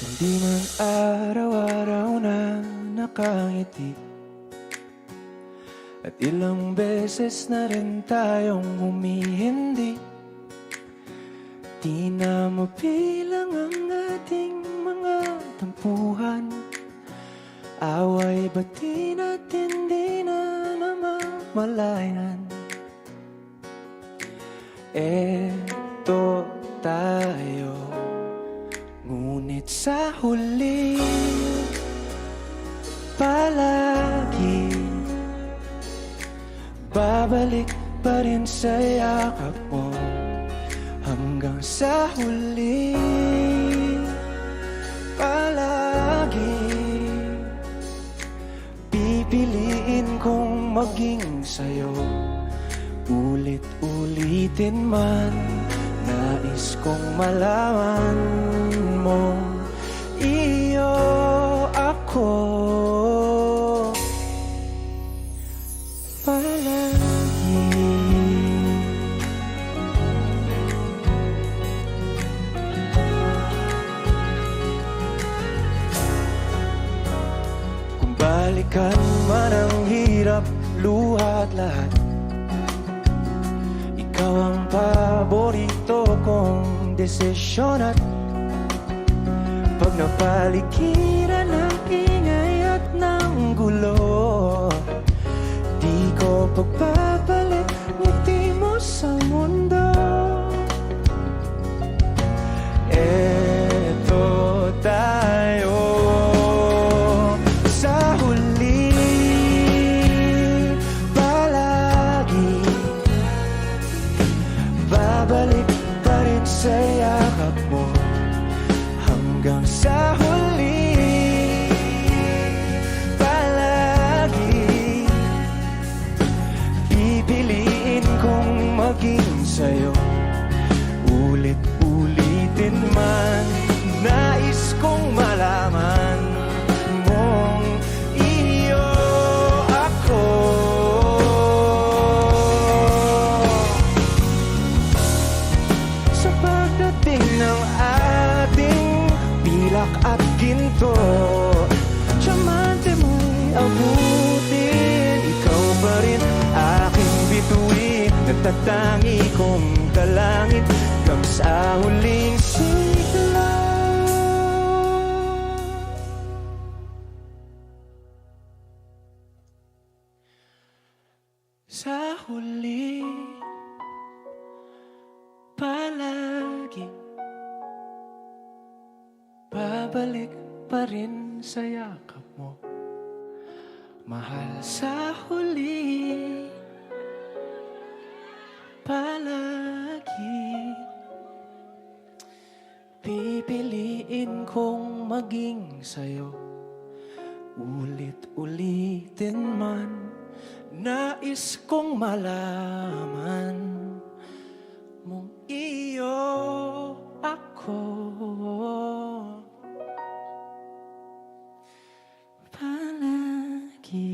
Hindi man araw-araw na nakangiti, at ilang beses na rin tayong humihindi. Di na mabilang ang ating mga tampuhan. Away ba't di natin di na namamalayan? Eto tayo, ngunit sa huli palagi babalik pa rin sa yakap mo. Hanggang sa huli palagi pipiliin kong maging sa'yo. Ulit-ulitin man, nais kong malaman mo, iyo ako palagi. Kung balikan man ang hirap, luha at lahat, ikaw ang paborito kong desisyon. At pag napaligiran ng ingay at ng gulo, di ko pagbabalik ngiti mo sa mundo. Eto tayo sa huli palagi, babalik pa rin sa yakap mo. Hanggang sa huli palagi pipiliin kong maging sa'yo. Ulit-ulitin man, nais kong malaman mong iyo ako. Sa pagdating ng ating pilak at ginto, tiyamante mo'y abutin. Ikaw pa rin aking bituin, nagtatangi kong dalangin hanggang sa huling sigla. Sa huli palagi babalik pa rin sa yakap mo, mahal. Sa huli palagi pipiliin kong maging sa'yo. Ulit-ulitin man, nais kong malaman mong iyo ako palagi.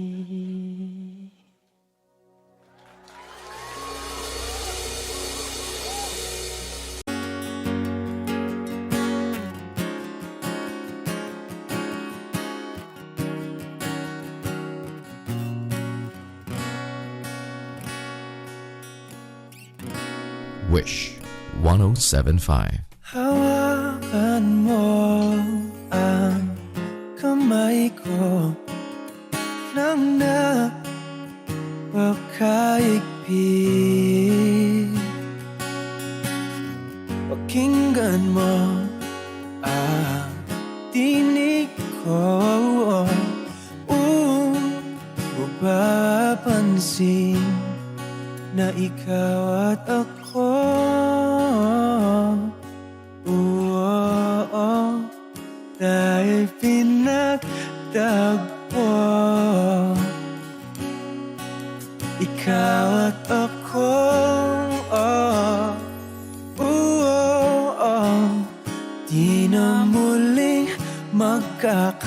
Wish 1075. Hawakan mo ang kamay ko nang napakaigpit. Pakinggan mo ang tinig ko, mapapansin na ikaw at ako, dahil pinagtagpo. Ikaw at ako, di na muling magkakalayo.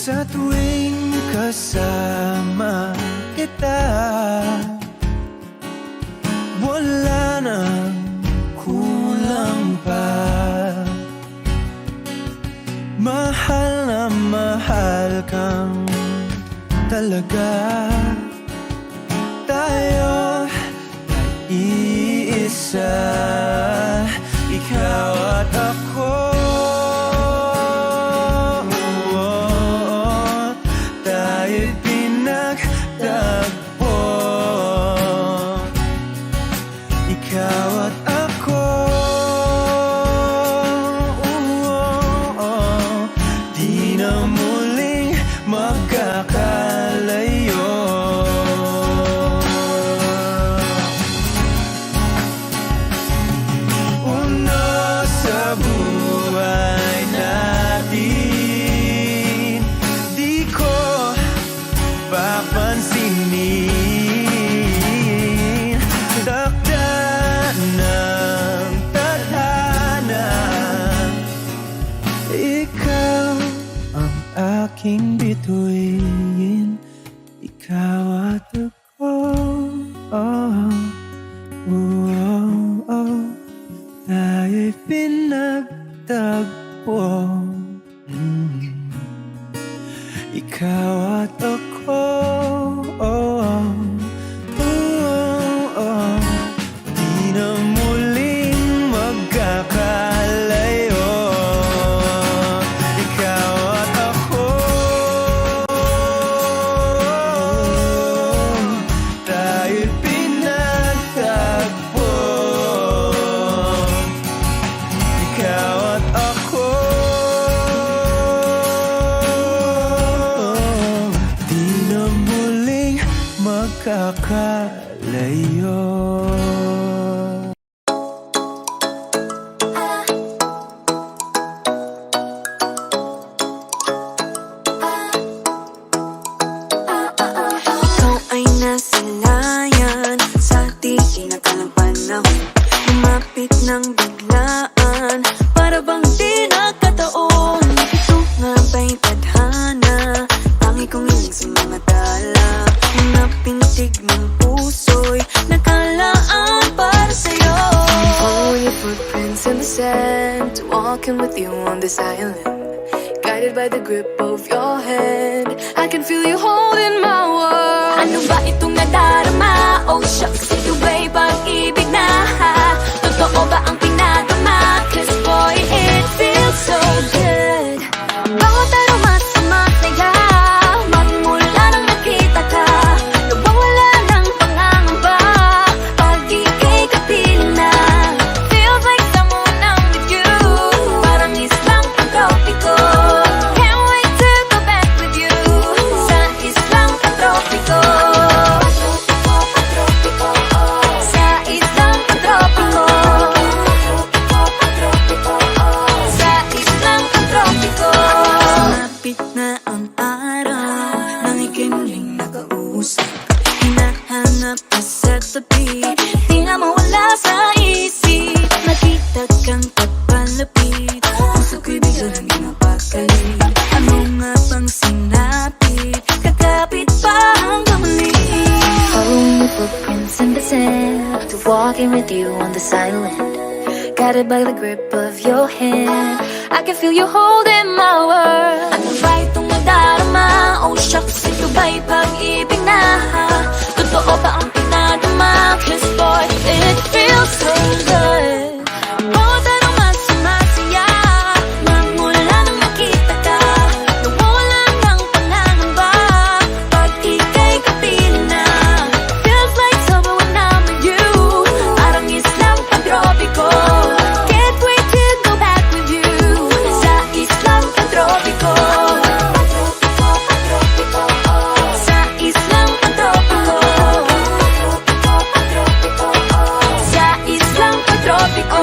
Sa tuwing kasama kita, talaga. Tayo ay iisa, ikaw at ako. Tayo'y pinagtagpo, ikaw at ako. Di na muling magkakalayo. Uno sa buhay natin, di ko papansinin. Takda ng tadhana, ikaw ang aking bituin, ikaw at ako. Tayo'y pinagtagpo, ikaw at ako. Di na muling magkakalayo, ikaw at ako. Tayo'y pinagtagpo, ikaw at ako. Di na muling magkakalayo. Ikaw ay nasilayan sa di kinakalang panahon. Lumapit ng biglaan, para bang di nagkataon. Ito nga ba'y tadhana, tangi kong iling sa mga tala. Mga pintig ng puso'y nakalaan para sa'yo. Follow your footprints in the sand, walking with you on this island. Guided by the grip of your hand, I can feel you holding my world. Ano ba itong nadarama? Oh shucks, ito ba'y pag-ibig na? Totoo ba ang pinadama? 'Cause boy, it feels so good. Bawat aroma sumasaya, magmula nang nakita ka. Nawawala ng pangangamba, pag ika'y kapiling na. Feels like someone I'm with you, parang islang pagtropiko. Can't wait to go back with you, sa islang pagtropiko. Sa islang pagtropiko. Sa islang pagtropiko. Sumapit na ang araw, nang ika'y muling nakausap. Hinahanap ka sa tabi, di nga mawala sa isip. Nakita kang papalapit, puso ko'y bigla nang di mapakali. Ano nga bang sinapit, kakapit pa hanggang muli. Following the footprints in the sand, to walking with you on this island. Guided by the grip of your hand, I can feel you holding my world. Ano ba itong nadarama? Oh shucks, ito ba'y pag-ibig na? Totoo ba ang pinadama? 'Cause boy, it feels so good. Bawat aroma sumasaya, magmula nang nakita ka. Nawawala ng pangangamba, pag ika'y kapiling na. Feels like summer when I'm with you, parang islang pagtropiko. Can't wait to go back with you, sa islang pagtropiko. Sa islang pagtropiko. Sa islang pagtropiko.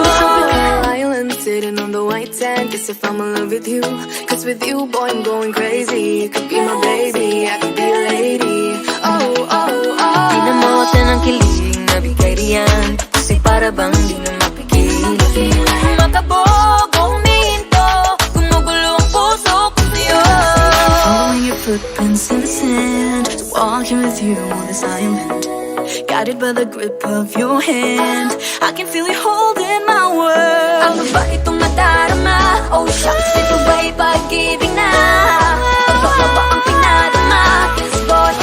Island sitting on the white sand, guess if I'm in love with you, 'cause with you boy I'm going crazy. You could be my baby, I could be a lady. Oh, oh, oh. Di na mawala ng kilig na bigay riyan, kasi para bang di na mapigil. Makabog o huminto, gumugulo ang puso ko sa'yo. Following your footprints in the sand, walking with you on this island. Guided by the grip of your hand, I can feel you holding my world. Ano ba itong nadarama? Oh shucks, ito ba'y pag-ibig na? Ano ba ang pinadama? 'Cause boy,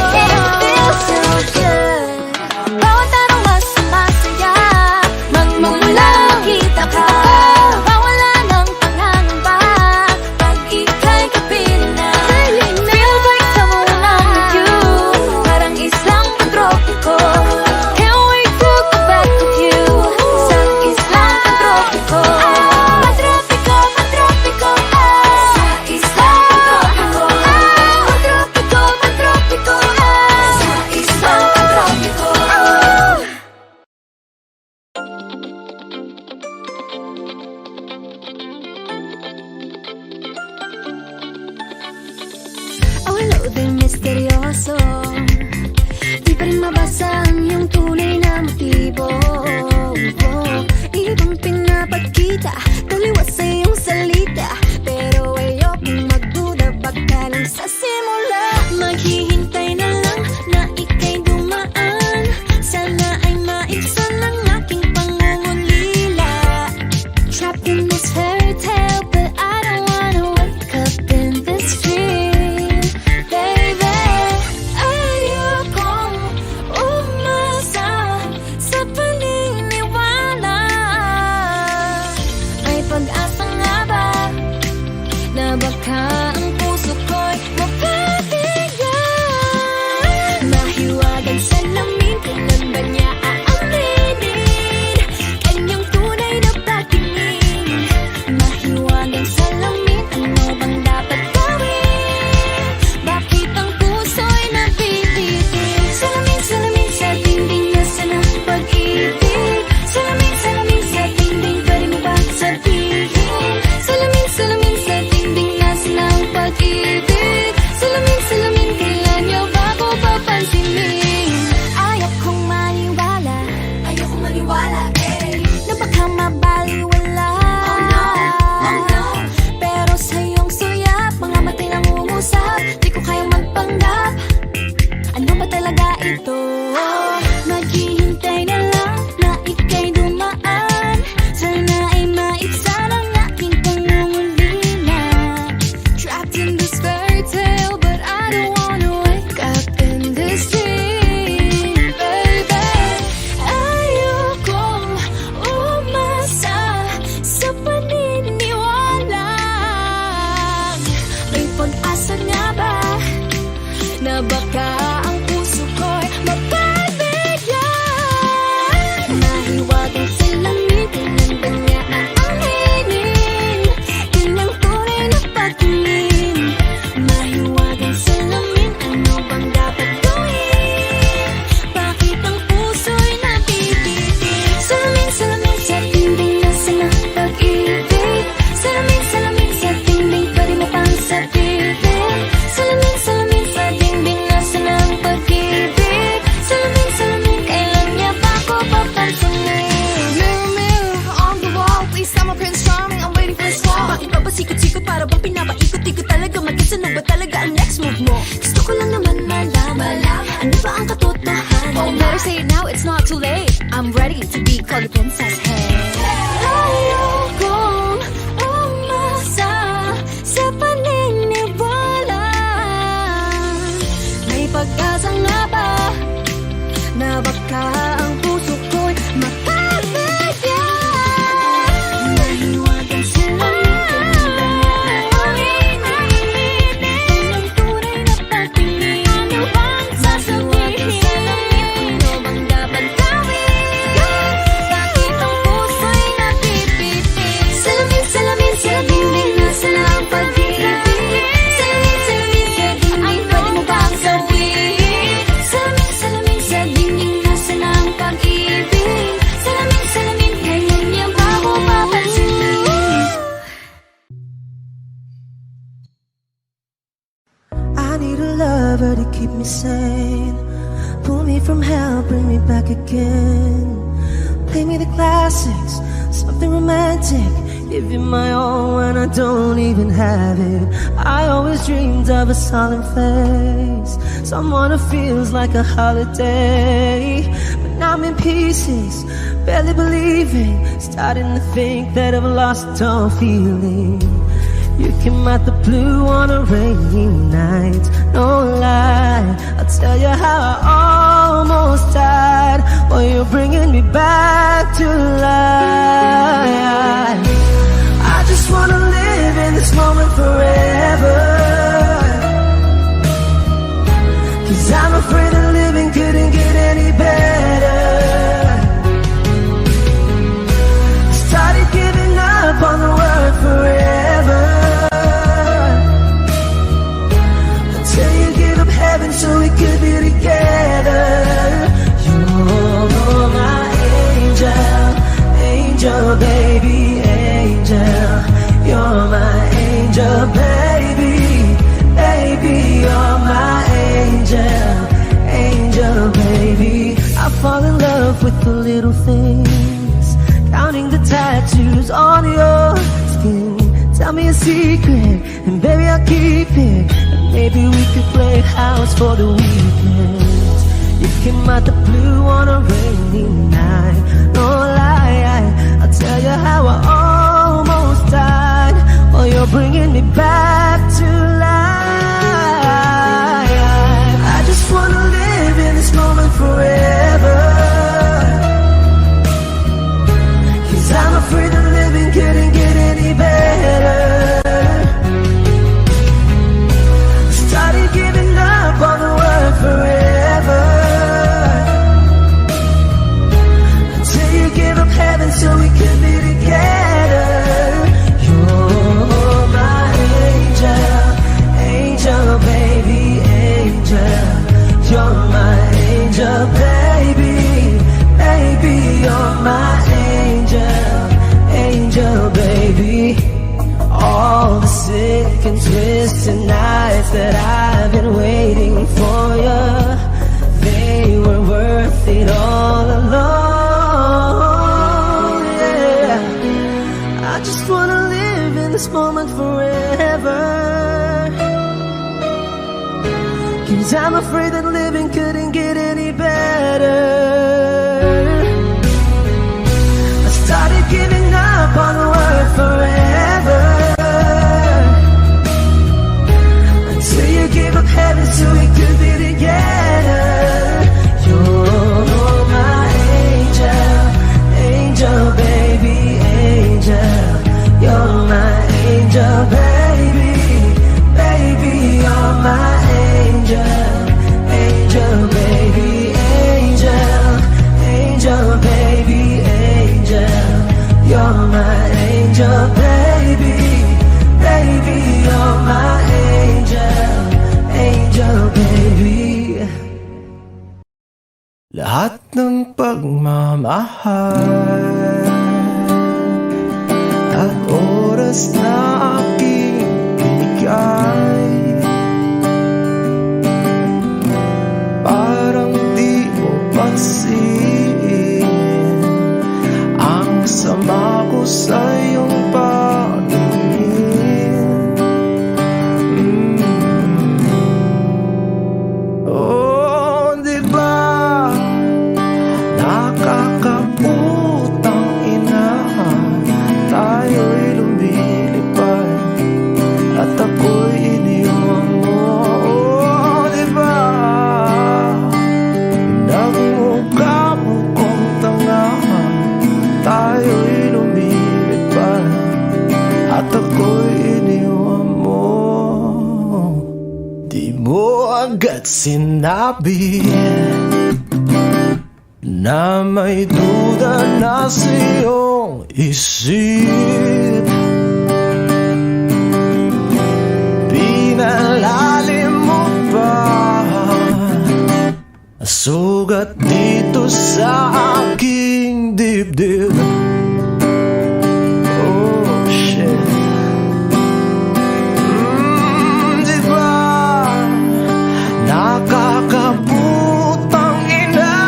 better say it now, it's not too late. I'm ready to be called a princess, hey. Ayokong umasa sa paniniwala. May pag-asa nga ba na baka ang puso ko'y makakaya? Nahiwagan sila I need a lover to keep me sane. Pull me from hell, bring me back again. Play me the classics, something romantic. Give you my all when I don't even have it. I always dreamed of a solemn face, someone who feels like a holiday. But now I'm in pieces, barely believing, starting to think that I've lost all feeling. You came out the blue on a rainy night, no lie. I'll tell you how I almost died, while you're bringing me back to life. I just wanna live in this moment forever, 'cause I'm afraid that living couldn't get any better. I started giving up on the word forever, until you give up heaven so we could be together. You're my angel, angel baby, angel. You're my angel baby, baby. You're my angel, angel baby. I fall in love with the little things, counting the tattoos on your skin. Tell me a secret, and baby I'll keep it. And maybe we could play house for the weekend. You came out the blue on a rainy night, no lie. I'll tell you how I almost died, while you're bringing me back to life. I just wanna live in this moment forever, 'cause I'm afraid that living couldn't get any better. Started giving up on the word forever, until you give up heaven so we could be together. You're my angel, angel baby, angel. You're my angel baby, baby. You're my angel, angel baby. All the sick and twisted nights that I've been waiting for you, they were worth it all alone. Yeah, I just wanna live in this moment forever, 'cause I'm afraid that living couldn't get any better. I started giving up on the word forever, until you gave up heaven so we could be together. You're my angel, angel baby, angel. You're my angel baby, baby. You're my angel, angel baby, angel. Angel baby, angel. You're my angel baby, baby. You're my angel, angel baby. Lahat ng pagmamahal at oras na aking binigay, parang di mo pansin ang sama ko sa iyong paningin. Oh, di ba sabi na may duda na sa iyong isip. Pinalalim mo pa sugat dito sa aking dibdib. Oh shit. Diba nakakaputang ina,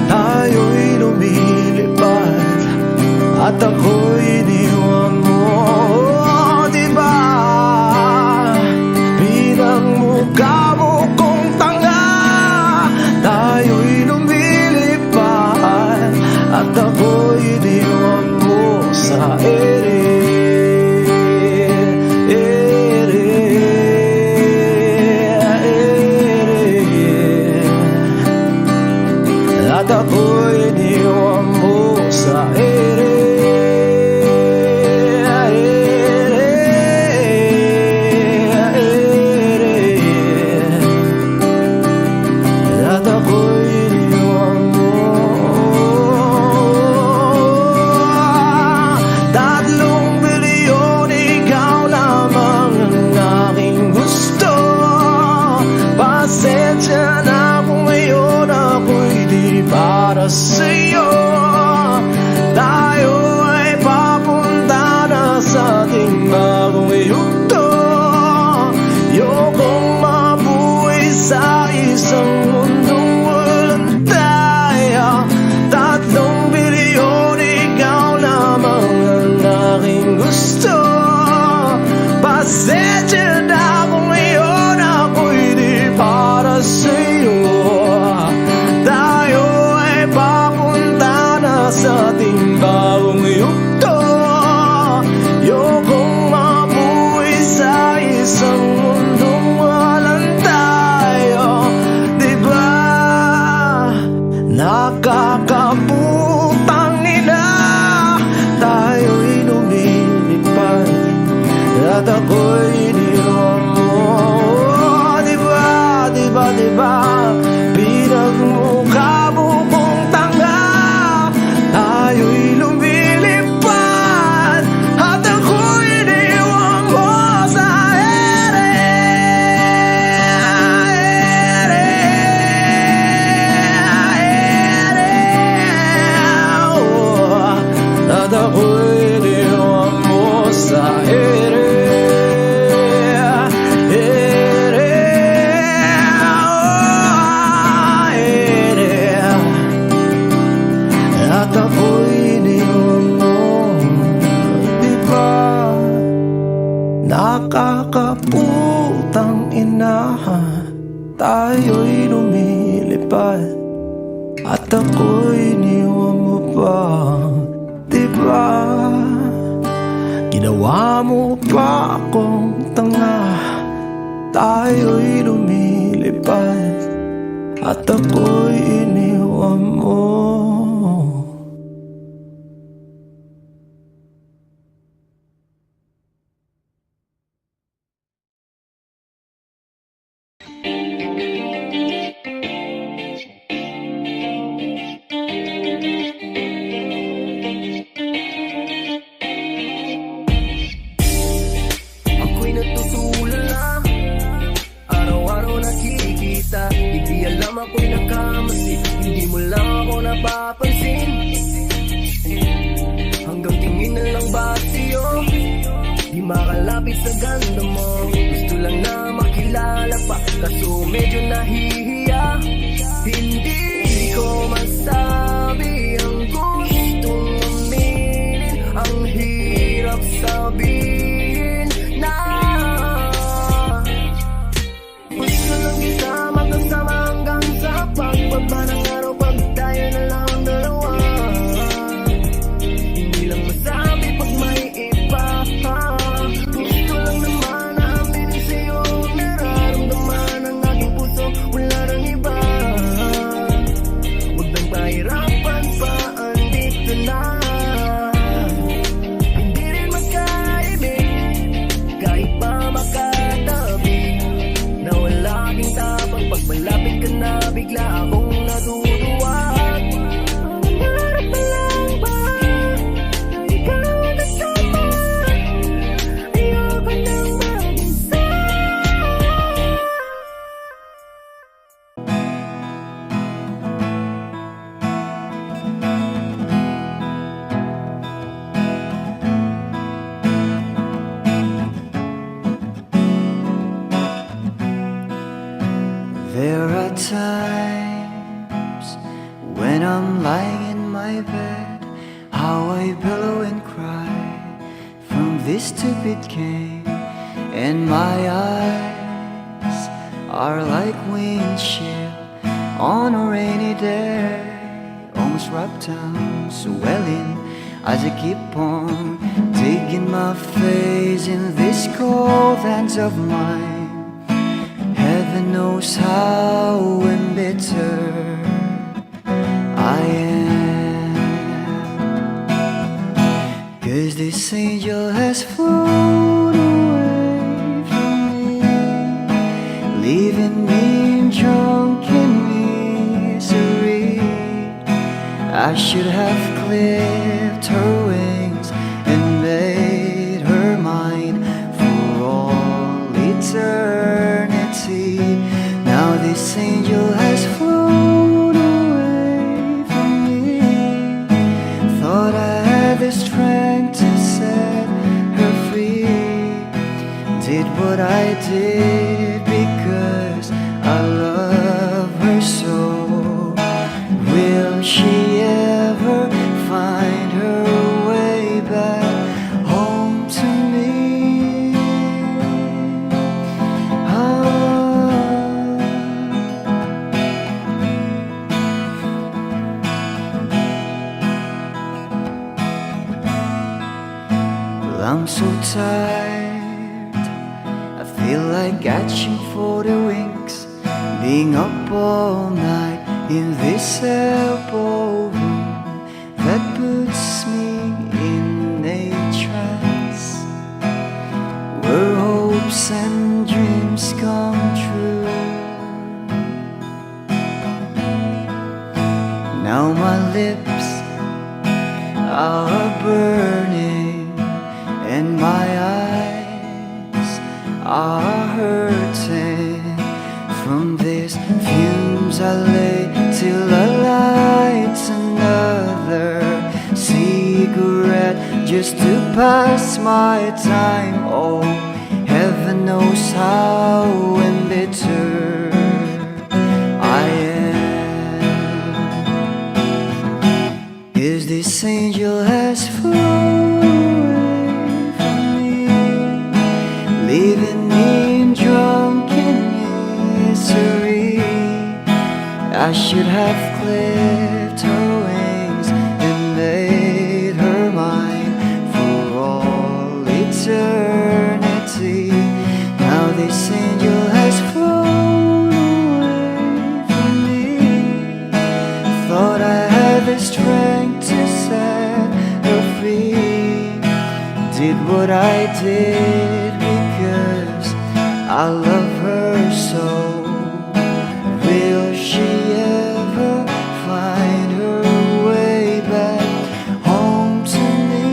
tayo'y lumilipad at ako'y iniwan mo. Oh, diba pinagmukha mo kong tanga, tayo'y lumilipad at ako'y iniwan mo sa ere. At ako'y iniwan mo sa ere. At ako'y iniwan mo. 3 bilyon, ikaw lamang ang aking gusto. Pasensya na kung ngayon ako'y di para sa'yo. Tayo ay papunta na sa ating bagong yugto. Ayokong mabuhay sa isang mundong walang tayo. 3 bilyon, ikaw lamang ang aking gusto. Pasensya na kung ngayon ako'y di para sa'yo. Tayo ay papunta na sa ating bagong yugto. Ayokong mabuhay sa isang mundong walang tayo. Diba nakakaputang ina, tayo'y lumilipad at ako'y iniwan mo. Diba, diba, diba pinagmukha mo kong tanga, tayo'y lumilipad at ako'y iniwan mo sa ere. At ako'y iniwan mo sa ere. At ako'y iniwan mo. Diba nakakaputang ina, tayo'y lumilipad at ako'y iniwan mo pa. Diba ginawa mo pa akong tanga, tayo'y lumilipad at ako'y iniwan mo. Ako'y natutulala, araw-araw nakikita. Hindi alam ako'y nakamasi, hindi mo lang ako napapansin. Hanggang tingin na lang ba sa'yo, di makalapit sa ganda mo. Gusto lang na makilala pa, kaso medyo nahihiya. Hindi ko masabi ang gustong aminin, ang hirap sabihin na gusto lang kita makasama hanggang sa pagbaba ng araw, pag tayo na lang ang dalawa. Hindi lang masabi pag may iba. Gusto lang naman na aminin sa'yo ang nararamdaman ng aking puso, wala nang iba. Huwag nang pahirapan pa, andito na. Hindi rin magkaibig, kahit pa makatabi, na wala aking tapang pag malapit When I'm lying in my bed, how I pillow and cry from this stupid game. And my eyes are like windshield on a rainy day, almost rubbed down, swelling as I keep on digging my face in this cold hands of mine. Heaven knows how embittered I am, 'cause this angel has flown away from me, leaving me in drunken misery. I should have clipped her wings and made her mine for all eternity. Now this angel has flown away from me. Thought I had the strength to set her free. Did what I did because I love her so. Will she ever find her way back home to me? Well, I'm so tired, I feel like catching for the wings, being up all night in this elbow room that puts me in a trance, where hopes and dreams come true. Now my lips are burning and my eyes are hurting from these fumes I lay till I light another cigarette just to pass my time. Oh, heaven knows how embittered I am, 'cause this angel has flown away from me, leaving me in drunken misery. I should have clipped her wings and made her mine for all eternity. Now this angel has flown away from me. Thought I had the strength to set her free. Did what I did because I love her so. Will she ever find her way back home to me?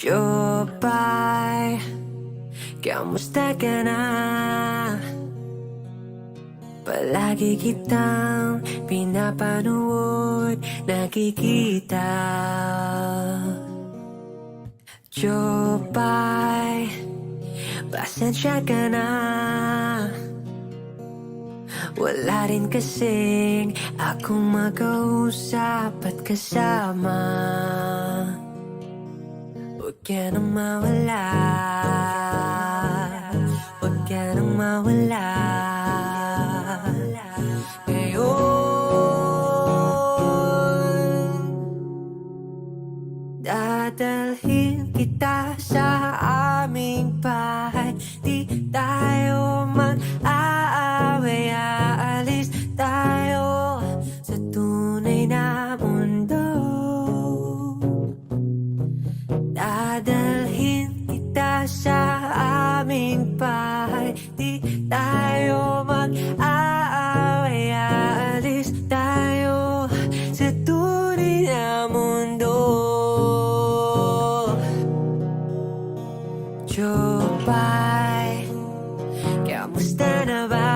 Jopay, kamusta ka na? Palagi kitang pinapanood, nakikita. Jopay, pasensya ka na. Wala rin kasing akong makausap at kasama. Huwag ka nang mawala, huwag ka nang mawala. Ngayon, dadalhin kita sa aming bahay. Di tayo mag-aaway, aalis tayo sa tunay na mundo. Dadalhin kita sa aming bahay. Di tayo mag-aaway, aalis tayo sa tunay na mundo. Jopay, kamusta na ba?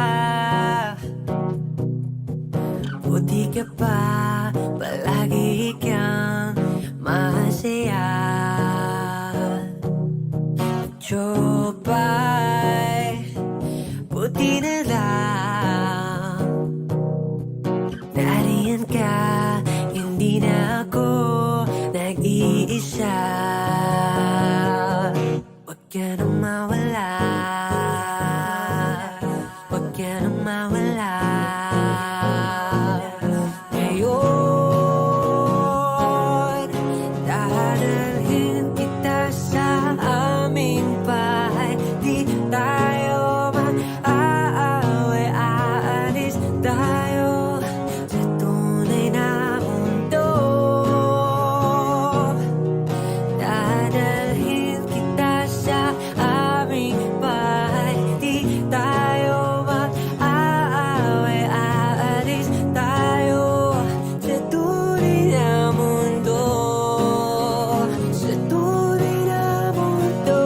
Buti ka pa, palagi kang masaya. Jopay, buti na lang nariyan ka, hindi na ako nag-iisa. Huwag ka nang mawala, huwag ka nang mawala. Ngayon, dadalhin kita sa aming bahay. Di tayo mag-aaway, aalis tayo sa tunay na mundo. Dadalhin kita sa aming bahay. Di tayo mag-aaway, aalis tayo sa tunay na mundo. Sa tunay na mundo.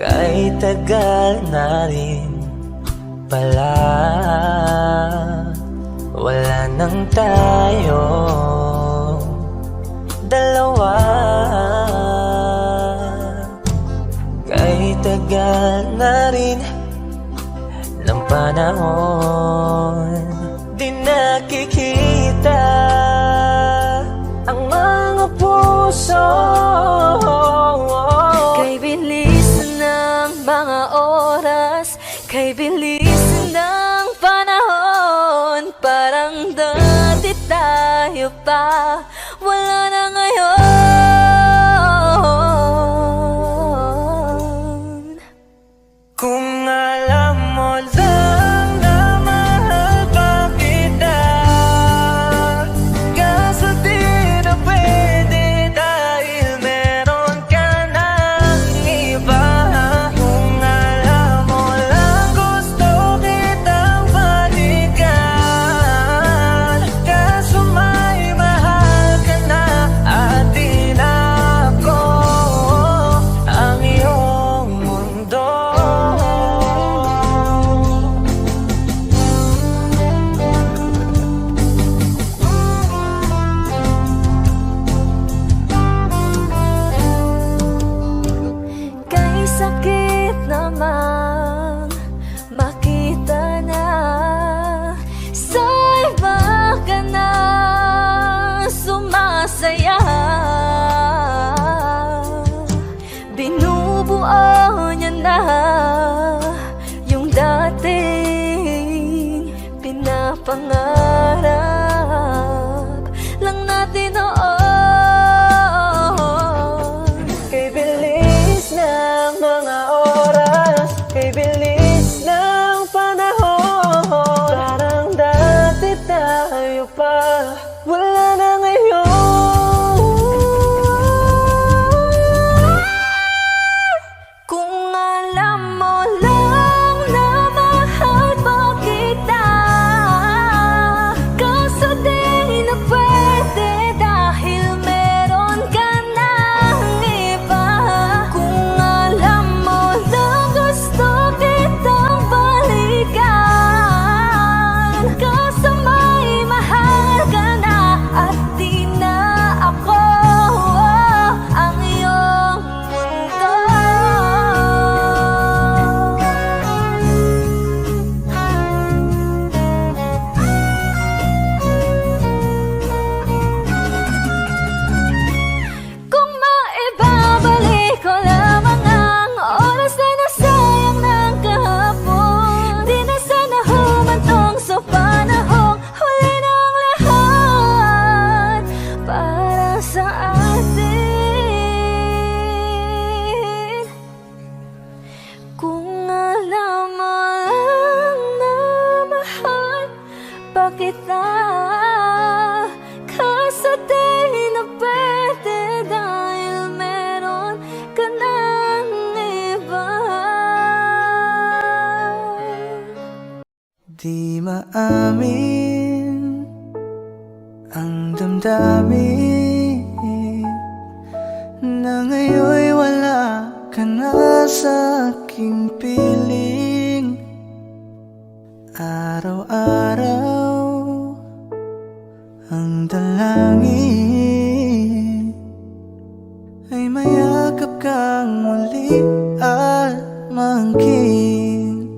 Kahit tagal na rin pala, wala nang tayo dalawa. Kahit tagal na rin ng panahon, di nakikita ang mga puso. Kay bilis ng mga oras, kay bilis ng panahon, parang dati tayo pa, wala na ngayon. Kung alam mo lang na mahal pa kita, kaso di na pwede dahil meron ka ng iba. Kung alam mo lang gusto sa atin. Kung alam mo lang na mahal pa kita, kasi di na pwede dahil meron ka ng iba. Di maamin ang damdamin na ngayon'y wala ka na sa aking piling. Araw-araw ang dalangin ay mayakap kang muli at maangkin.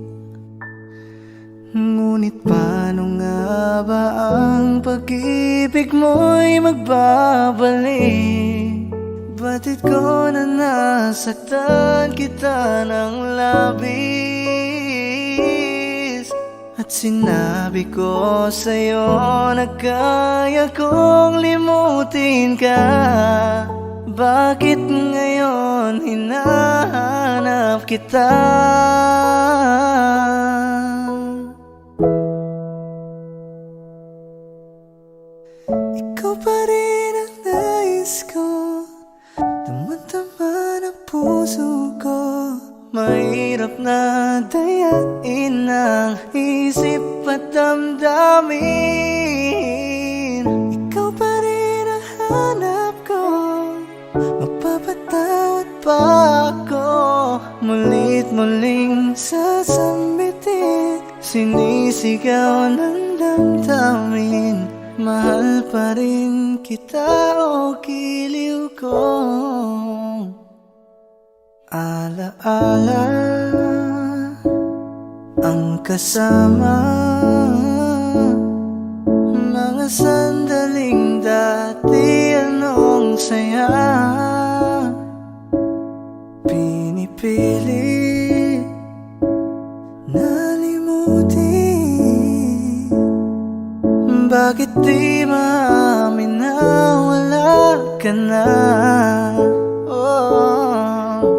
Ngunit paano nga ba ang pag-ibig mo'y magbabalik? Batid ko na nasaktan kita ng labis, at sinabi ko sa'yo na kaya kong limutin ka. Bakit ngayon hinahanap kita? Ikaw pa rin ang nais ko, damang-dama ng puso ko. Mahirap na dayain ang isip at damdamin. Ikaw pa rin ang hanap ko, magpapatawad pa ako. Mulit muling sasambitin, sinisigaw ng damdamin. Mahal pa rin kita o giliw ko. Alaala ang kasama, mga sandaling dati anong saya. Pinipili na limutin, bakit di maamin na wala ka na?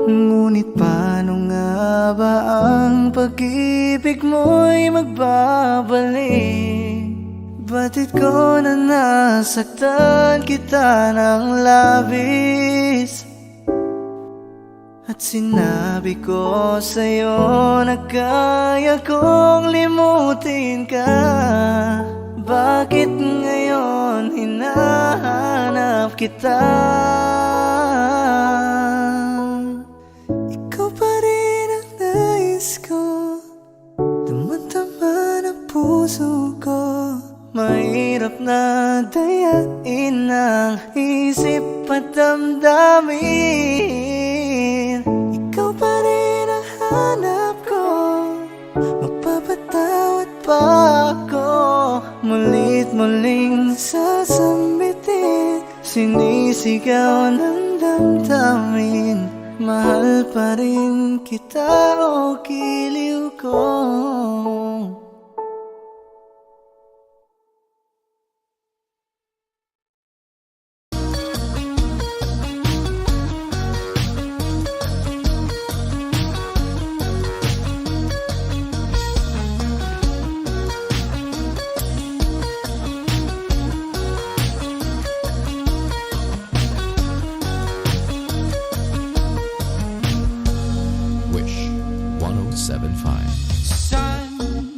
Ngunit paano nga ba ang pag-ibig mo'y magbabalik? Batid ko na nasaktan kita ng labis, at sinabi ko sa'yo na kaya kong limutin ka. Bakit ngayon hinahanap kita? Ikaw pa rin ang nais ko, damang-dama ng puso ko. Mahirap na dayain ang isip at damdamin. Ikaw pa rin ang hanap ko, magpapatawad pa ako. Mulit muling sasambitin, sinisigaw ng damdamin. Mahal pa rin kita o giliw ko. Wish 1075. Sun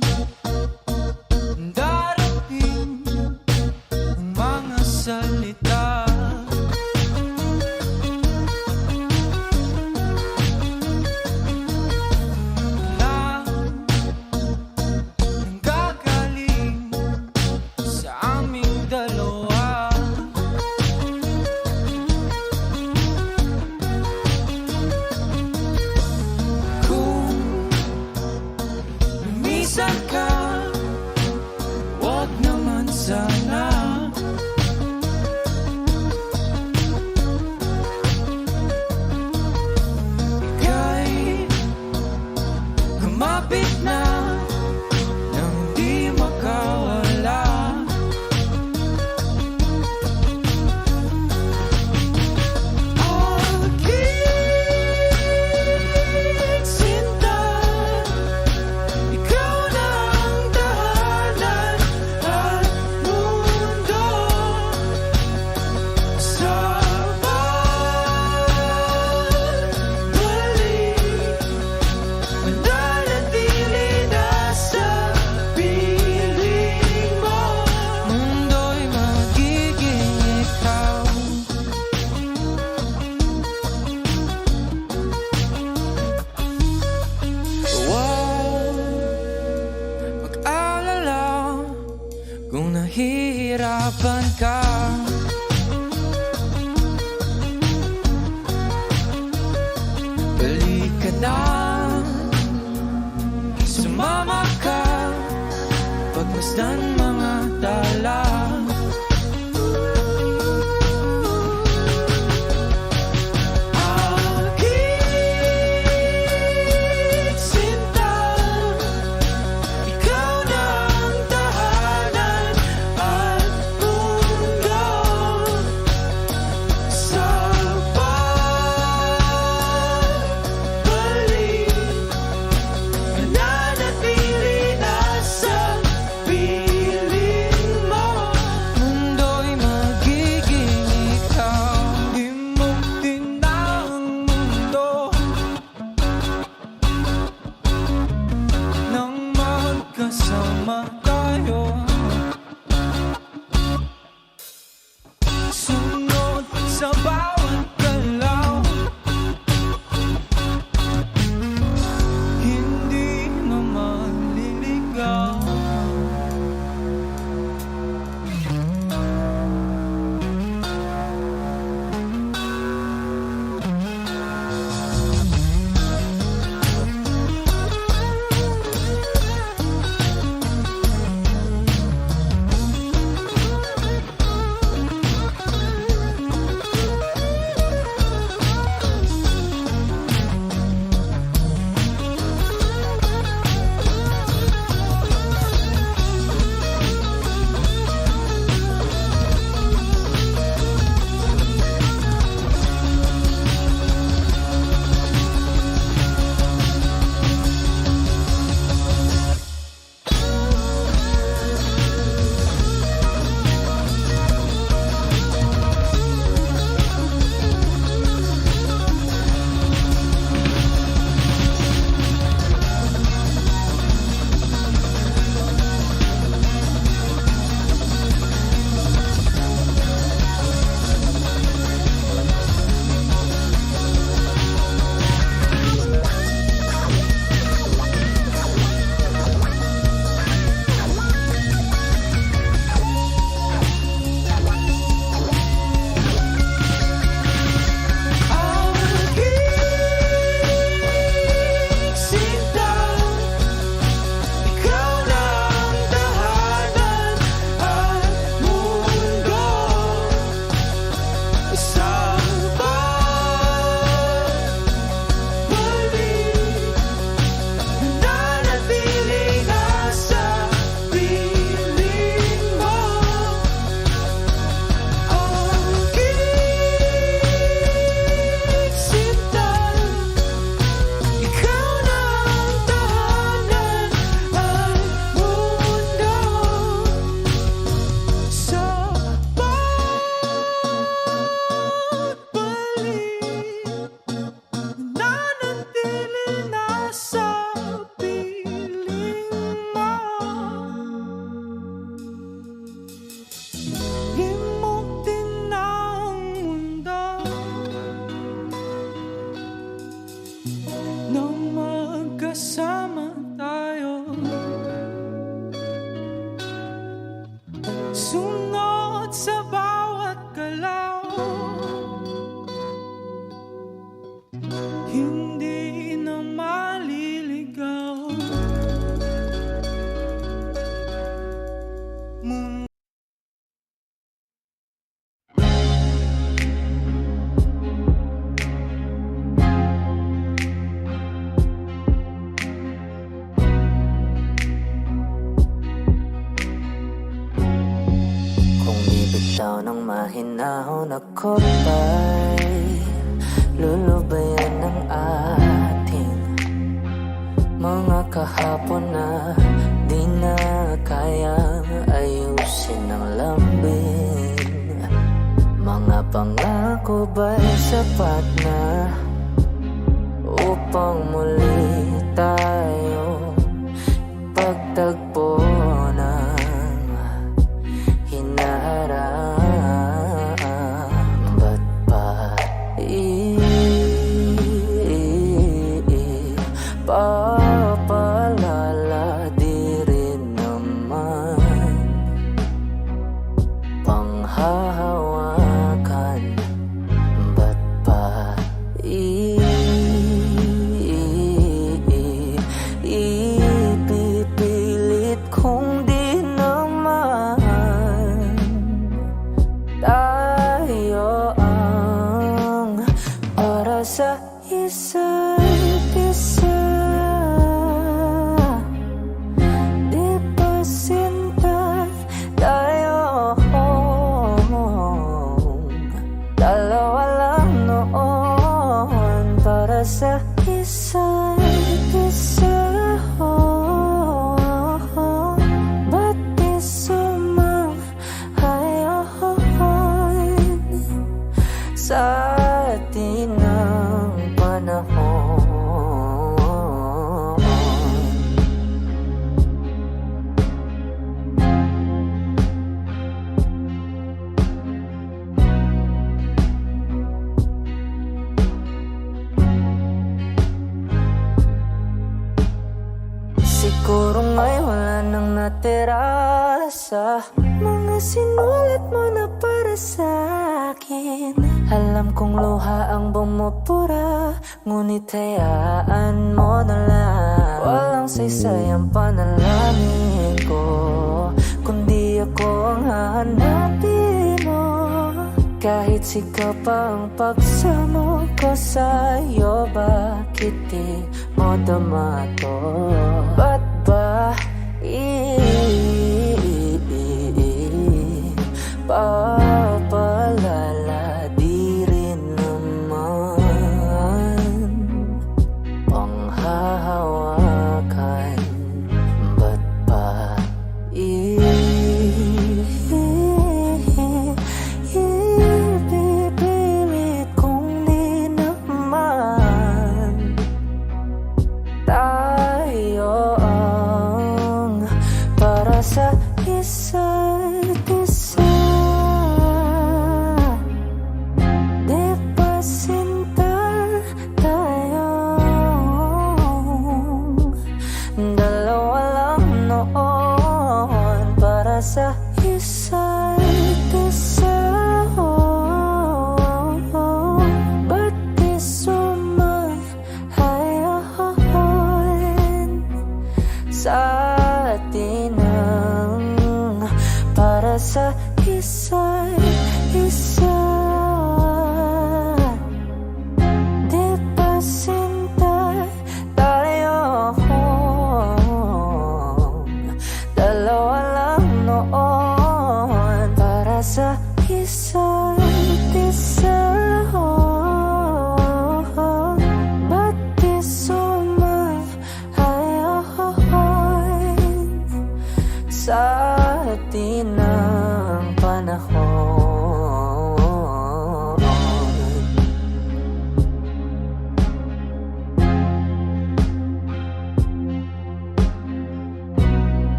harapan ka. Balik ka na, sumama ka, pagmasdan mga tala. Kasama tayo, sunod sa bawat galaw, hindi na maliligaw. Sunod sa bawat galaw, hindi na maliligaw. Bitaw ng mahinahon ako ba'y lulubayan ng ating mga kahapon na di na kayang ayusin ng lambing. Mga pangako ba'y sapat na upang muli tayo pagtagpo ng ba't pa papalala di rin naman isa't isa. Di ba sinta tayo? Dalawa lang noon para sa isa't isa. Ba't di sumang-ayon sa atin ng panahon? Siguro ngay wala nang natira sa mga sinulat mo na para sa akin. Alam kong luha ang bumupura, ngunit hayaan mo na lang. Walang saysay ang panalangin ko, kundi ako ang hahanapin mo. Kahit sigaw pa ang pagsamo ko sa'yo, bakit di mo dama to? Ba't ba papalala? Di rin naman panghahawakan. Ba't ba ipipilit kung di naman tayo ang para sa isa't isa? Di ba sinta tayo? Dalawa lang noon para sa isa't isa. Ba't di sumang-ayon sa atin ang para sa isa't isa? Di ba sinta tayo? Dalawa lang noon para sa isa't isa. Ba't di sumang-ayon sa atin ang panahon?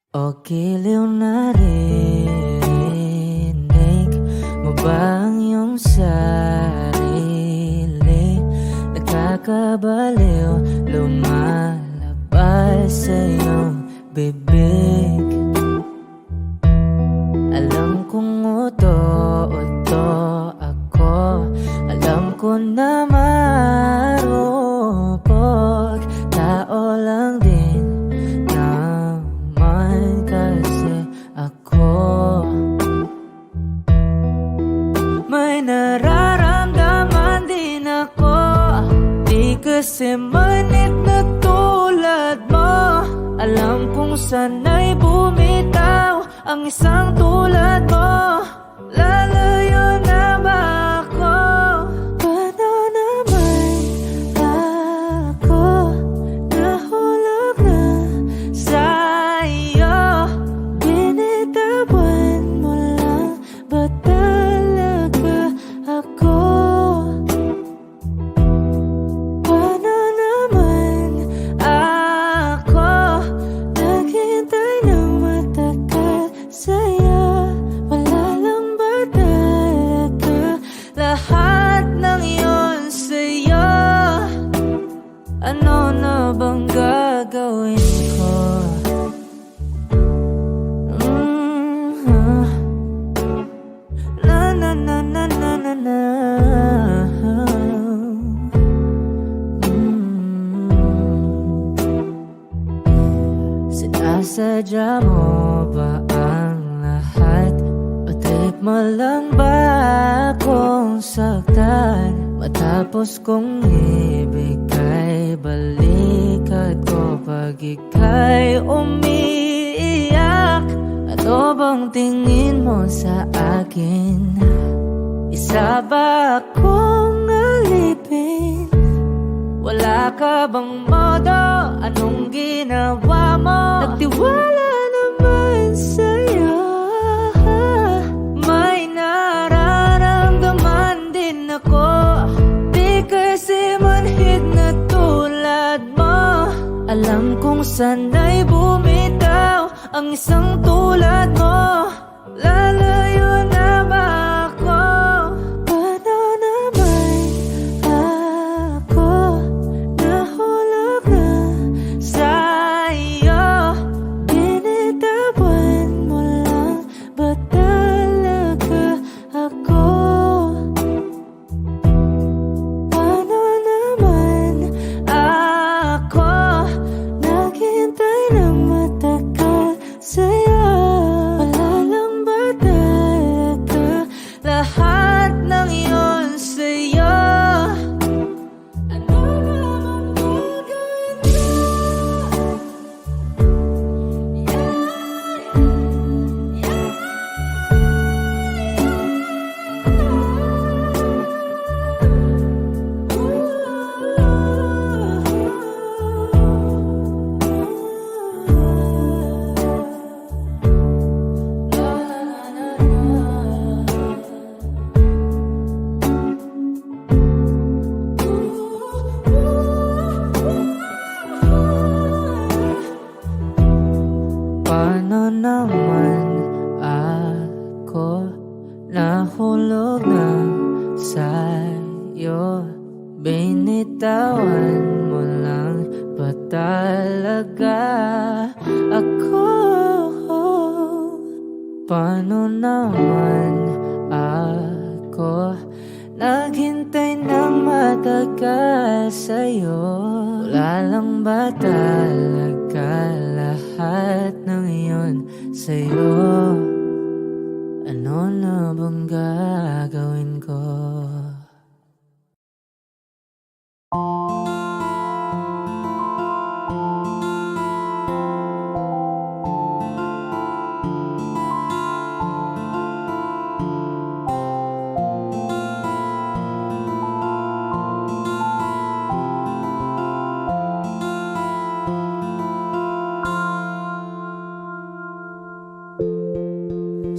O giliw na rinig mo ba ang iyong sarili? Nagkakabaliw, lumalabas sa iyong bibig. Alam kong uto-uto ako, alam ko na marupok, tao lang din naman kasi ako. May nararamdaman din ako, di kasi manit na tulad mo. Alam kong sana'y bumitaw ang isang tulad mo. Lalayo na ba ako? Paano naman ako nahulog na sa'yo? Binitawan mo lang ba talaga ako? Paano naman ako naghintay ng matagal sa'yo? Wala lang ba talaga lahat ng iyon sa'yo? Ano na bang gagawin ko? Na na na na na na na. Sinasadya mo ba ang lahat? O trip mo lang ba akong saktan? Matapos kong ibigay, balikat ko pag ika'y umiiyak. Ano bang tingin mo sa akin? Isa ba akong alipin? Wala ka bang modo? Anong ginawa mo? Nagtiwala naman sa'yo. May nararamdaman din ako. Di kasi manhid na tulad mo. Alam kong sana'y bumitaw ang isang tulad mo. Lalayo na ba ako? Paano naman ako nahulog na sa'yo? Binitawan mo lang ba talaga ako? Paano naman ako naghintay ng matagal sa'yo? Wala lang ba talaga lahat ng iyon sa'yo? Ano naman gagawin ko? Paano naman ako nahulog na sa'yo? Binitawan mo lang ba talaga ako? Paano naman ako naghintay ng matagal sa'yo? Wala lang ba talaga lahat ng iyon sa'yo? Ano na bang gagawin ko?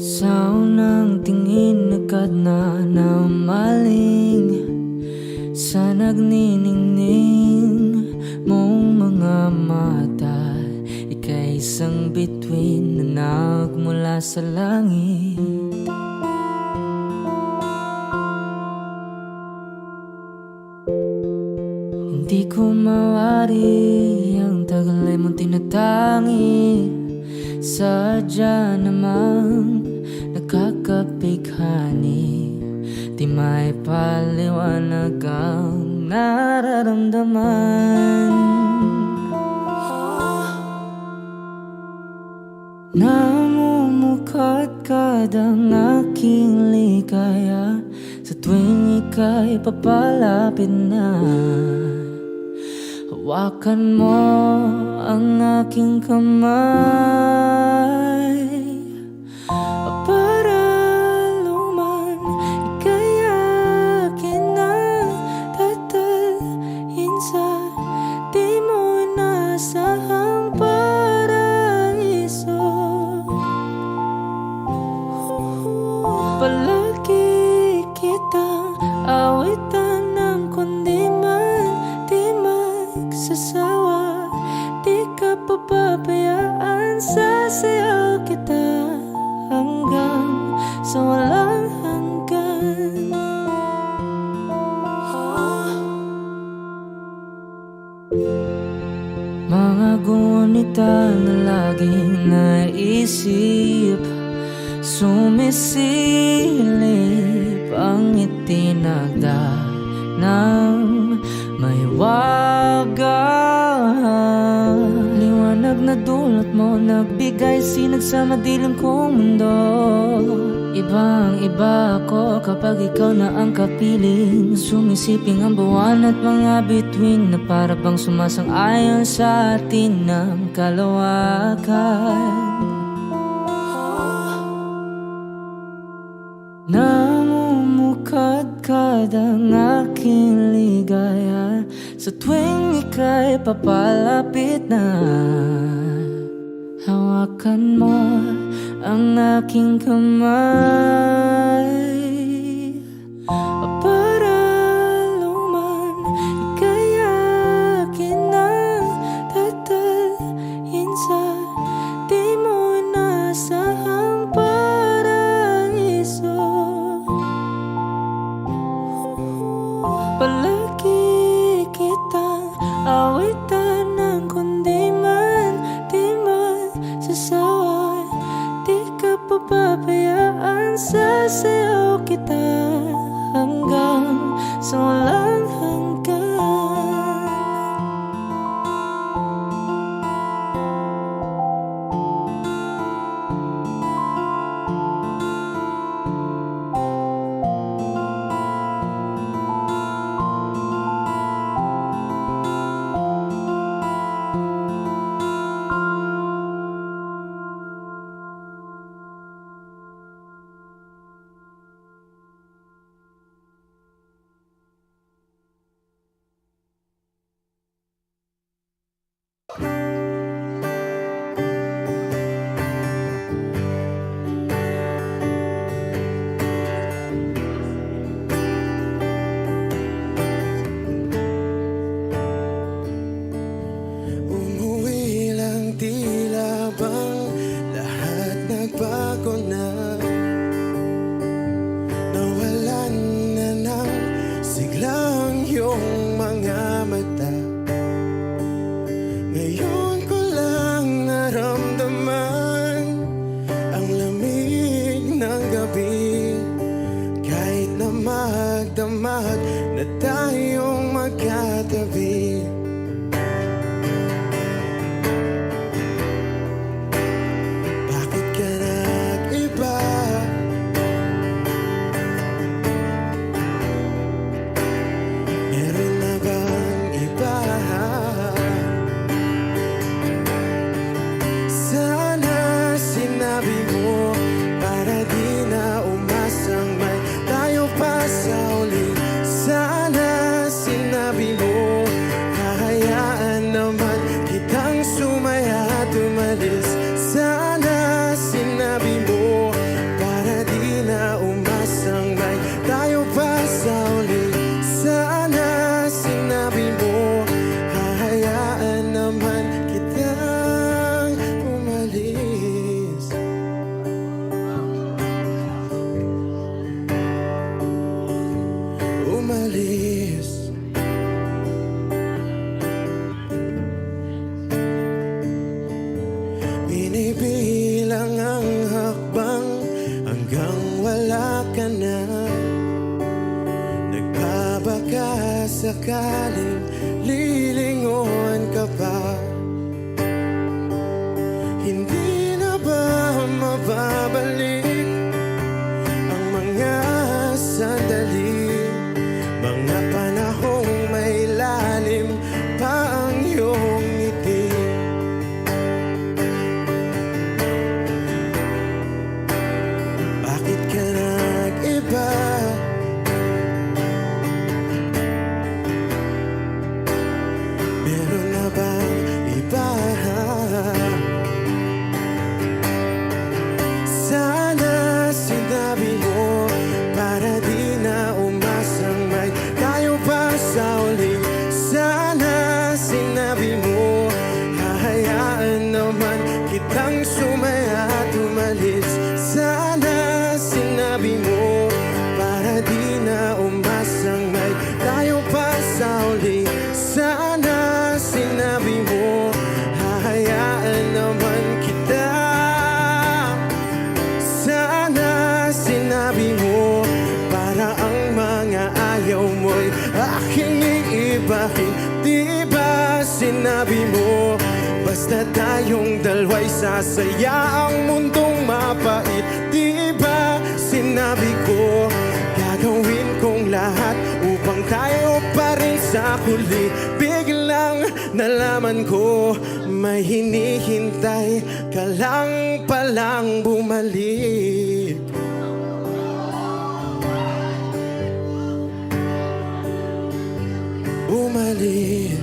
Sa unang tingin agad na namaling sa nagniningning mong mga mata. Ika'y isang bituin na nagmula sa langit. Hindi ko mawari ang tagal ay mong tinatangi. Sadya namang nakakapighani. Di may paliwanag ang nararamdaman. Namumukadkad ang aking ligaya sa tuwing ika'y papalapit na. Hawakan mo ang aking kamay para luman ika'y akin na tatalhin sa di mo inasahang paraiso. Palagi kitang awitan ng kundi man di magsasawa. Di ka papabayaan, sasayaw kita hanggang sa walang hanggan. Mga gunita na laging naisip, sumisilip ang itinagda ng may wagang liwanag. liwanag na dulot mo, nagbigay sinag sa madilim kong mundo. Ibang iba ako kapag ikaw na ang kapiling. Sumisiping ang buwan at mga bituin na para bang sumasang-ayon sa atin ng kalawakan. Namumukadkad ang aking ligaya sa tuwing ika'y papalapit na. Hawakan mo ang aking kamay para luman ika'y akin ang tatalhin sa di mo inasahang paraiso. Palagi kitang awitan ng kundi man di man sasawa. Di ka pababayaan, sasayaw kita hanggang sa walang hanggan. Umuwi lang, tila bang lahat nagbago na. Nawalan na ng siglang iyong mga mata. Ngayon ko lang naramdaman ang lamig ng gabi. Kahit na magdamag na tayong magkatabi. Bakit ka nag-iba? Meron na bang iba? Sana sinabi mo para di na umasang may tayo pa sa uli. Sana sinabi mo hahayaan naman kitang sumaya at umalis. Sana sinabi mo para di na umasang may tayo pa sa uli. Sana sinabi mo hahayaan naman kitang umalis. Umalis. Binibilang ang hakbang hanggang wala ka na. Nagbabaka sakaling lilingon ka pa. Hindi na ba mababalik ang mga sandali, mga panahong may lalim pa ang iyong ngiti? Bakit ka nag-iba? Meron na bang iba? Sana sinabi mo para di na umasang may tayo pa sa uli. Sana sinabi mo hahayaan naman kitang sumaya at umalis. Sana sinabi mo para di na umasang may tayo pa sa uli. Sana sinabi mo hahayaan naman kita. Sana sinabi mo para ang mga ayaw mo'y aking iibahin. Di ba sinabi mo Basta tayong dalawa'y sasaya, ang mundong mapait. Di ba sinabi ko, gagawin kong lahat upang tayo pa rin sa huli. Biglang nalaman ko, may hinihintay ka lang palang bumalik. Bumalik.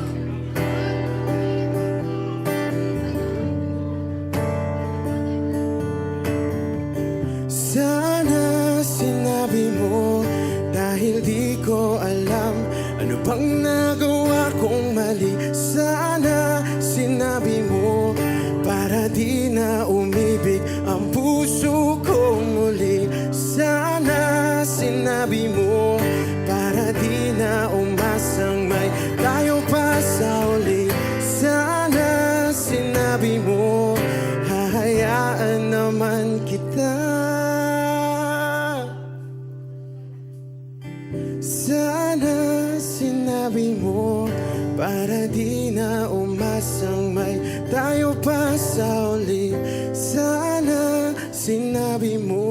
Sana sinabi mo, dahil di ko alam ano bang nagawa kong mali. Sana sinabi mo, para di na umibig ang puso ko muli. Sana sinabi mo, para di na umasang may tayo pa sa uli. Sana sinabi mo, hahayaan naman kita. Sana sinabi mo, para di na umasang may tayo pa sa uli. Sana sinabi mo.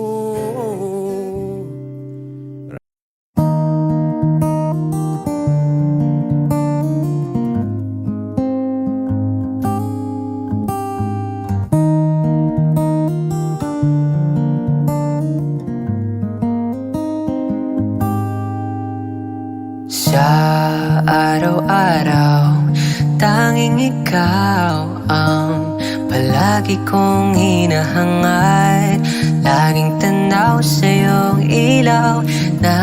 Sa araw-araw, tanging ikaw ang palagi kong hinahangad. Laging tanaw sa iyong ilaw na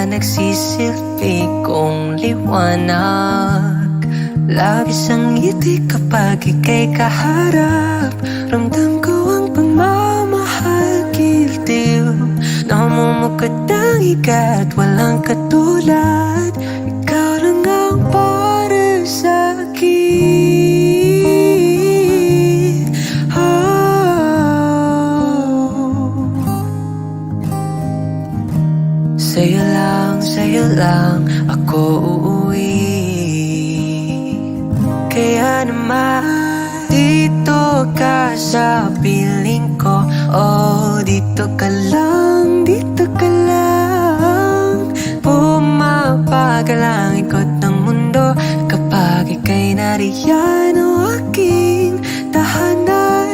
nagsisilbi kong liwanag. Labis ang ngiti kapag ika'y kaharap. Ramdam ko ang pagmamahal, giliw. Namumukad ang ikat, walang katulad. Ikaw lang ang para sa'kin. Sa'yo lang ako uuwi. Kaya naman dito ka sa piling ko. Oh, dito ka lang, dito ka lang. Pumapagal ang ikot ng mundo kapag ika'y nariyan. O aking tahanan.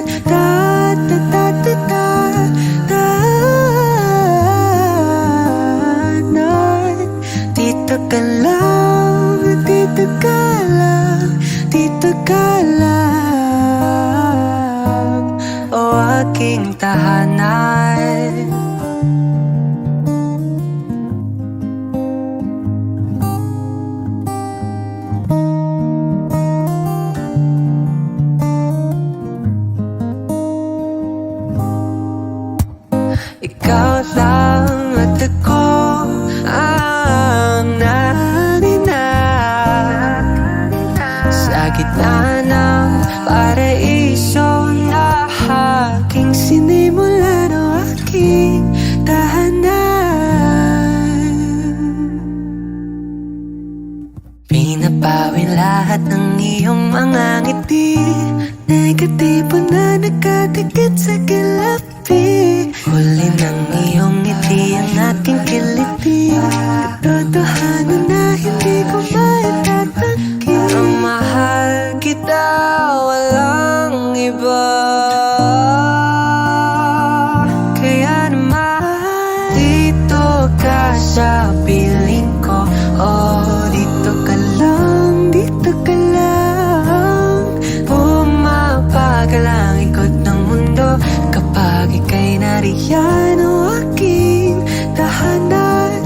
Dito ka lang, dito ka lang, dito ka lang. O aking tahanan. Ikaw lang at ako ang naninag sa gitna ng paraiso na aking sinimulan. O aking tahanan. Pinapawin lahat ng iyong mga ngiti, negatibo na nakatikit sa kilapi. Huli ng iyong ngiti ang aking kiliti. Katotohanan na hindi ko maitatanggi. Ang mahal kita, walang iba. Kaya naman dito ka sa piling ko. Oh, dito ka lang, dito ka lang. Pumapagal ang ikot ng mundo kapag ika'y nariyan. O aking tahanan.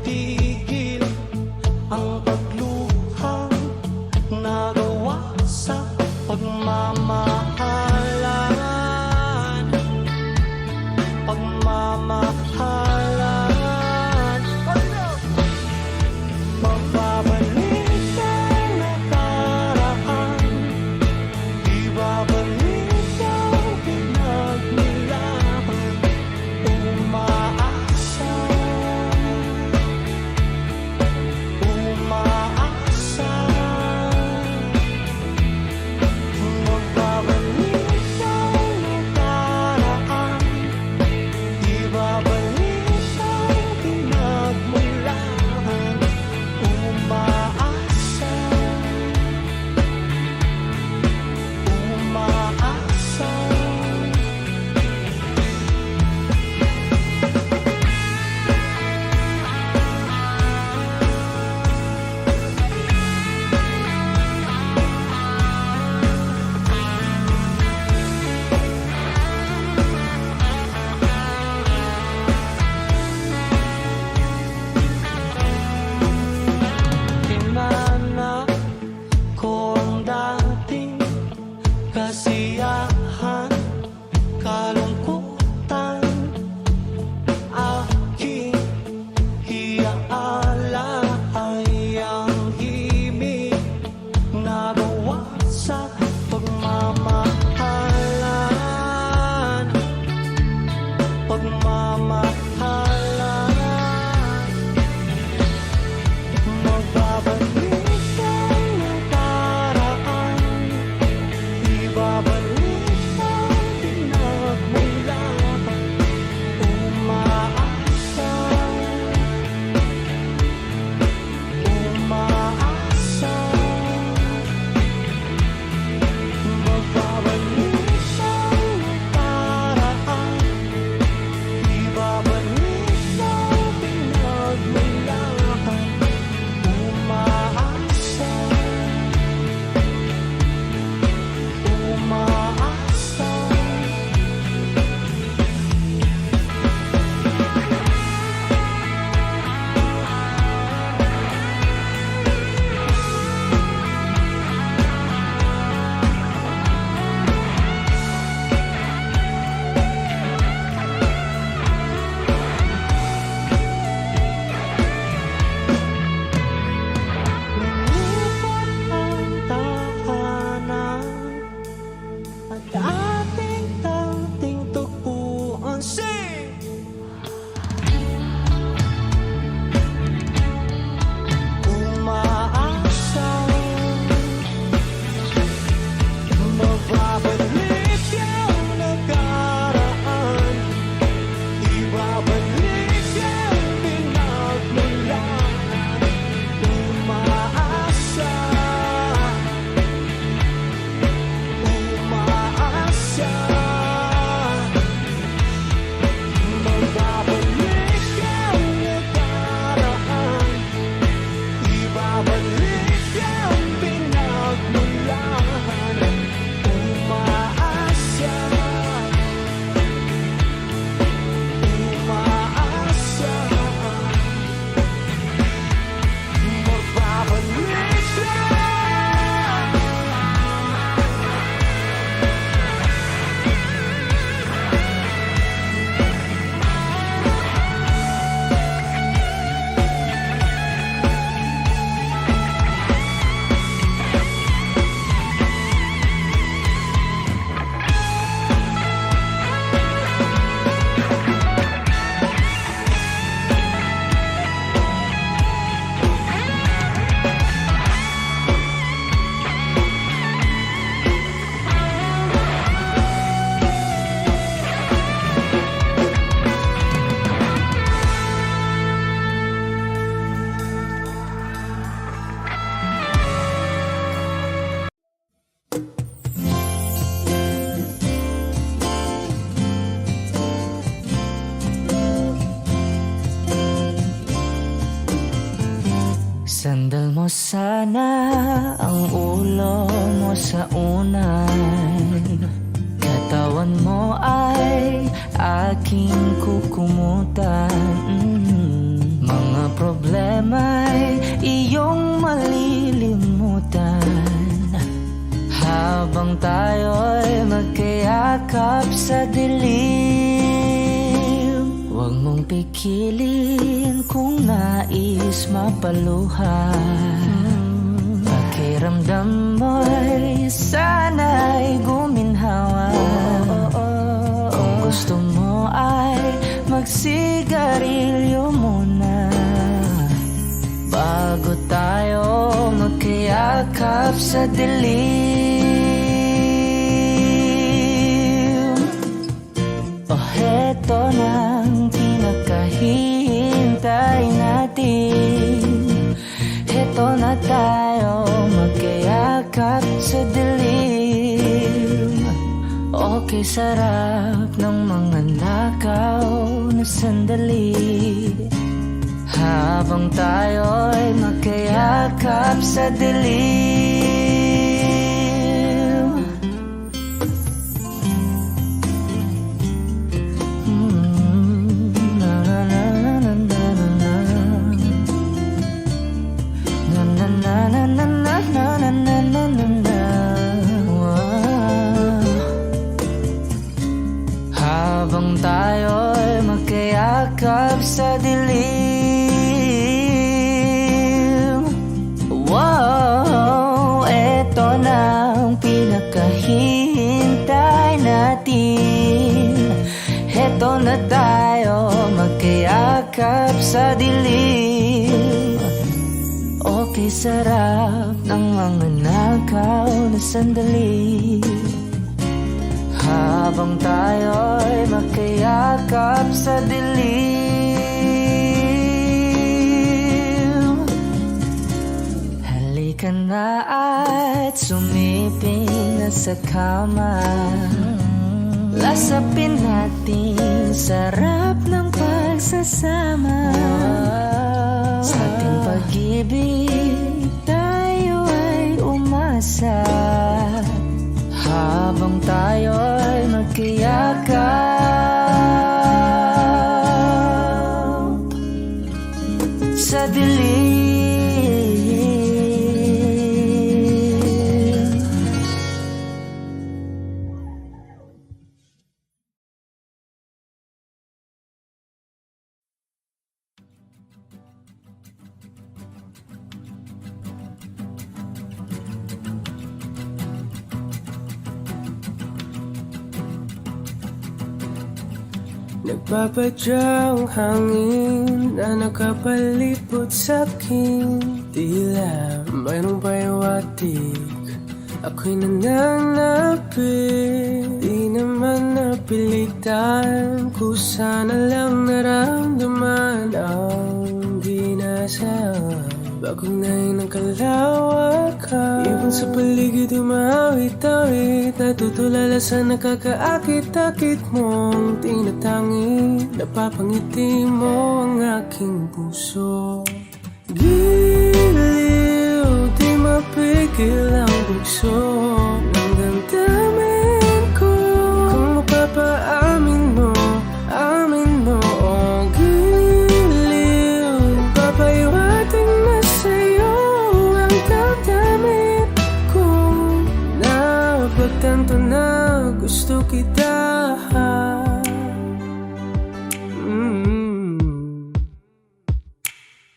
matigil ang pagluha nagawa sa pagmamahalan. Magbabalik ang nakaraan, ibabalik ang pinagmulan. Umaasa, umaasa. Magbabalik ang nakaraan, ibabalik ang pinagmulan. Umaasa, umaasa. Tinana ko ang dating kasiyahan, kalungkutan, aking iaala ay ang himig nagawa sa pagmamahalan. Pagmamahalan. Magbabalik ang nakaraan, ibabalik ang pinagmulan. Umaasa, umaasa. Magbabalik ang nakaraan, ibabalik ang pinagmulan. Umaasa, umaasa. Lumipot ang tahanan at ating dating tagpuan. Sing! Umaasa, magbabalik ang nakaraan, ibabalik ang pinagmulan. Umaasa, umaasa. Magbabalik ang nakaraan, ibabalik ang pinagmulan. Umaasa, umaasa. Magbabalik Sandal mo sana ang ulo mo sa unan, katawan mo ay aking kukumutan. Mga problema'y iyong malilimutan habang tayo'y magkayakap sa dilim. Huwag mong pikilin kung nais mapaluhan. Pakiramdam mo'y sana'y guminhawa. Kung gusto mo ay magsigarilyo muna bago tayo magkayakap sa dilim. O heto nang pinakahihintay natin. Heto na tayo magkayakap sa dilim. Okay, sarap ng mga nakaw na sandali habang tayo'y magkayakap sa dilim. Na na na na na na na na na na na na na na na na na. Habang tayo'y magkayakap sa dilim. Wow, eto na ang pinakahihintay natin. Eto na tayo magkayakap sa dilim. Okay, sarap ng mga nakaw na sandali habang tayo'y magkayakap sa dilim. Halika na at sumiping na sa kama. Lasapin natin sarap ng pagsasama. Sa ating pag-ibig tayo ay umasa habang tayo'y magkayakap sa dilim. Nagpapadyang hangin na nakapalipot sa'kin. Tila mayroong payawatig, ako'y nananapit. Di naman napilitan, kusana lang naramdaman ang ginasal. Bagong ngayon ang kalawakan, ibon sa paligid umawit-awit. Natutulala sa nakakaakit-akit mong tinatangi. Napapangiti mo ang aking puso. Giliw, di mapigil ang bugso ng damdamin ko. Kung mapapaamin mo, amin mo. Oh, giliw, papaiwating na sa'yo ang damdamin ko. Napagtanto na gusto kita.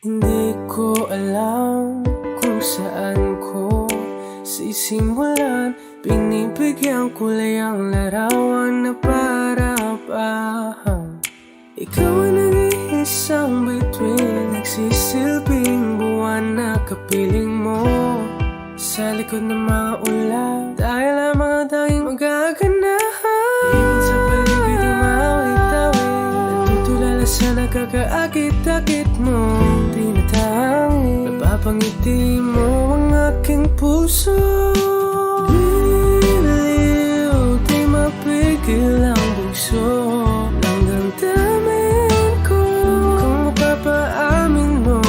Hindi ko alam kung saan ko sisimulan. Binibigyan kulay ang larawan na para-parahan. Ikaw ang nag-iisang bituin, nagsisilbing buwan na kapiling mo. Sa likod ng mga ulan, dahil ang mga tanging magaganahan. Ibon sa paligid umawit-awit, natutulala sa nakakaakit-akit mo. Tinatangi, napapangiti mo ang aking puso. Giliw, di mapigil ang bugso ng damdamin ko. Kung mapapaamin mo,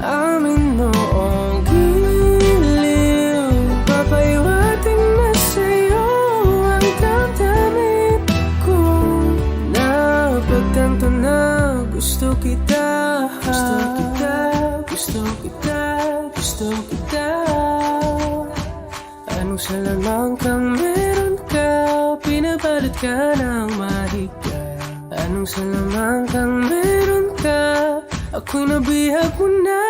amin mo. Oh, giliw, papaiwating na sa'yo ang damdamin ko. Napagtanto na gusto kita. Gusto kita. gusto kita, gusto kita. Anong salamang kang meron ka, pinabalot ka ng mahigpit. Anong salamang kang meron ka, ako'y nabihag mo na.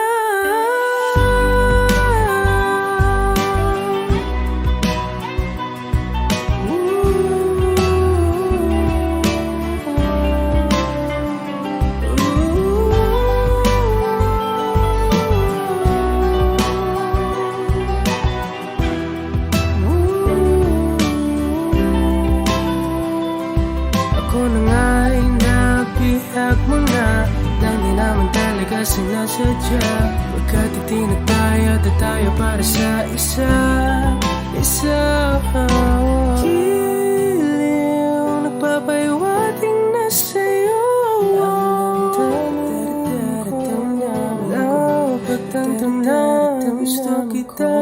Ako na nga'y nabihag mo na, na di naman talaga sinasadya. Pagkat itinataya at tayo para sa isa. Giliw, nagpapahiwating na sa'yo. Dapat ang tanang gusto kita.